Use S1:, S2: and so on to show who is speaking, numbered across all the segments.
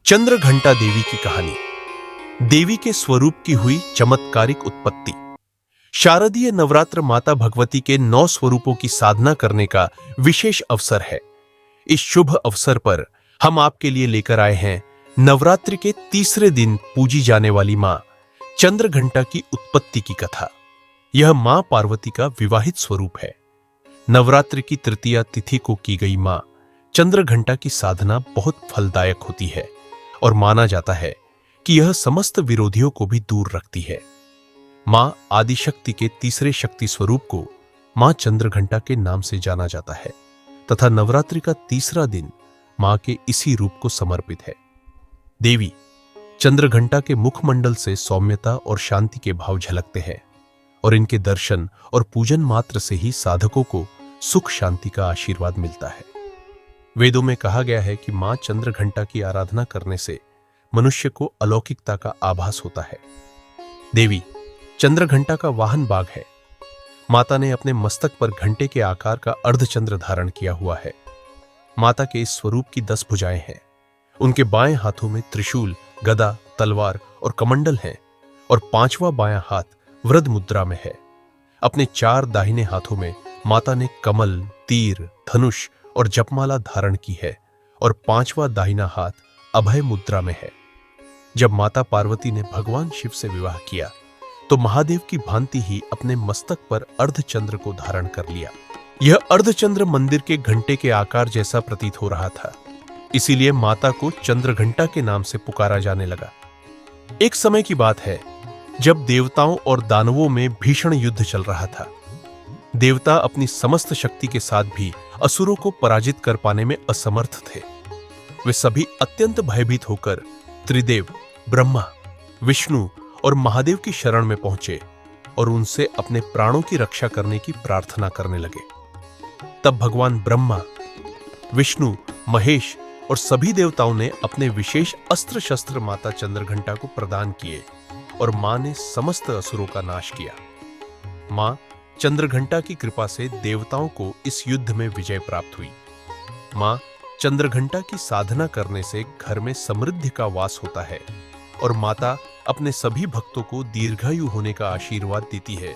S1: चंद्रघंटा देवी की कहानी। देवी के स्वरूप की हुई चमत्कारिक उत्पत्ति। शारदीय नवरात्र माता भगवती के 9 स्वरूपों की साधना करने का विशेष अवसर है। इस शुभ अवसर पर हम आपके लिए लेकर आए हैं नवरात्रि के तीसरे दिन पूजी जाने वाली मां चंद्रघंटा की उत्पत्ति की कथा। यह मां पार्वती का विवाहित स्वरूप है। नवरात्रि की तृतीया तिथि को की गई मां चंद्रघंटा की साधना बहुत फलदायक होती है और माना जाता है कि यह समस्त विरोधियों को भी दूर रखती है। मां आदिशक्ति के तीसरे शक्ति स्वरूप को मां चंद्रघंटा के नाम से जाना जाता है तथा नवरात्रि का तीसरा दिन मां के इसी रूप को समर्पित है। देवी चंद्रघंटा के मुखमंडल से सौम्यता और शांति के भाव झलकते हैं और इनके दर्शन और पूजन मात्र से ही साधकों को सुख शांति का आशीर्वाद मिलता है। वेदों में कहा गया है कि मां चंद्रघंटा की आराधना करने से मनुष्य को अलौकिकता का आभास होता है। देवी चंद्रघंटा का वाहन बाघ है। माता ने अपने मस्तक पर घंटे के आकार का अर्धचंद्र धारण किया हुआ है। माता के इस स्वरूप की 10 भुजाएं हैं। उनके बाएं हाथों में त्रिशूल, गदा, तलवार और कमंडल हैं और 5वां बायां हाथ वृद्ध मुद्रा में है। अपने 4 दाहिने हाथों में माता ने कमल, तीर, धनुष और जपमाला धारण की है और 5वां दाहिना हाथ अभय मुद्रा में है। जब माता पार्वती ने भगवान शिव से विवाह किया तो महादेव की भांति ही अपने मस्तक पर अर्धचंद्र को धारण कर लिया। यह अर्धचंद्र मंदिर के घंटे के आकार जैसा प्रतीत हो रहा था, इसीलिए माता को चंद्रघंटा के नाम से पुकारा जाने लगा। एक समय की बात है जब देवताओं और दानवों में भीषण युद्ध चल रहा था। देवता अपनी समस्त शक्ति के साथ भी असुरों को पराजित कर पाने में असमर्थ थे। वे सभी अत्यंत भयभीत होकर त्रिदेव ब्रह्मा, विष्णु और महादेव की शरण में पहुंचे और उनसे अपने प्राणों की रक्षा करने की प्रार्थना करने लगे। तब भगवान ब्रह्मा, विष्णु, महेश और सभी देवताओं ने अपने विशेष अस्त्र शस्त्र माता चंद्रघंटा को प्रदान किए और मां ने समस्त असुरों का नाश किया। मां चंद्रघंटा की कृपा से देवताओं को इस युद्ध में विजय प्राप्त हुई। मां चंद्रघंटा की साधना करने से घर में समृद्धि का वास होता है और माता अपने सभी भक्तों को दीर्घायु होने का आशीर्वाद देती है,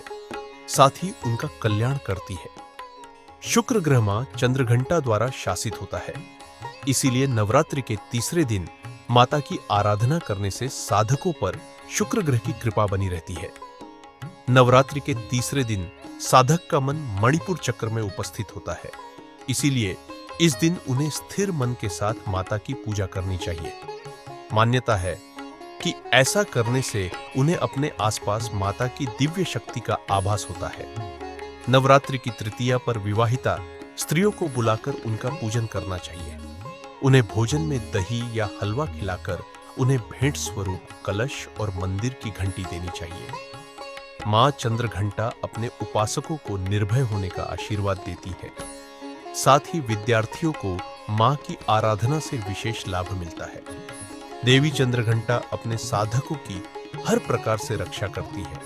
S1: साथ ही उनका कल्याण करती है। शुक्र ग्रह मां चंद्रघंटा द्वारा शासित होता है, इसीलिए नवरात्रि के तीसरे दिन माता की आराधना करने से साधकों पर शुक्र ग्रह की कृपा बनी रहती है। नवरात्रि के तीसरे दिन साधक का मन मणिपुर चक्र में उपस्थित होता है, इसीलिए इस दिन उन्हें स्थिर मन के साथ माता की पूजा करनी चाहिए। मान्यता है कि ऐसा करने से उन्हें अपने आसपास माता की दिव्य शक्ति का आभास होता है। नवरात्रि की तृतीया पर विवाहिता स्त्रियों को बुलाकर उनका पूजन करना चाहिए। उन्हें भोजन में दही या हलवा खिलाकर उन्हें भेंट स्वरूप कलश और मंदिर की घंटी देनी चाहिए। मां चंद्रघंटा अपने उपासकों को निर्भय होने का आशीर्वाद देती है। साथ ही विद्यार्थियों को मां की आराधना से विशेष लाभ मिलता है। देवी चंद्रघंटा अपने साधकों की हर प्रकार से रक्षा करती है।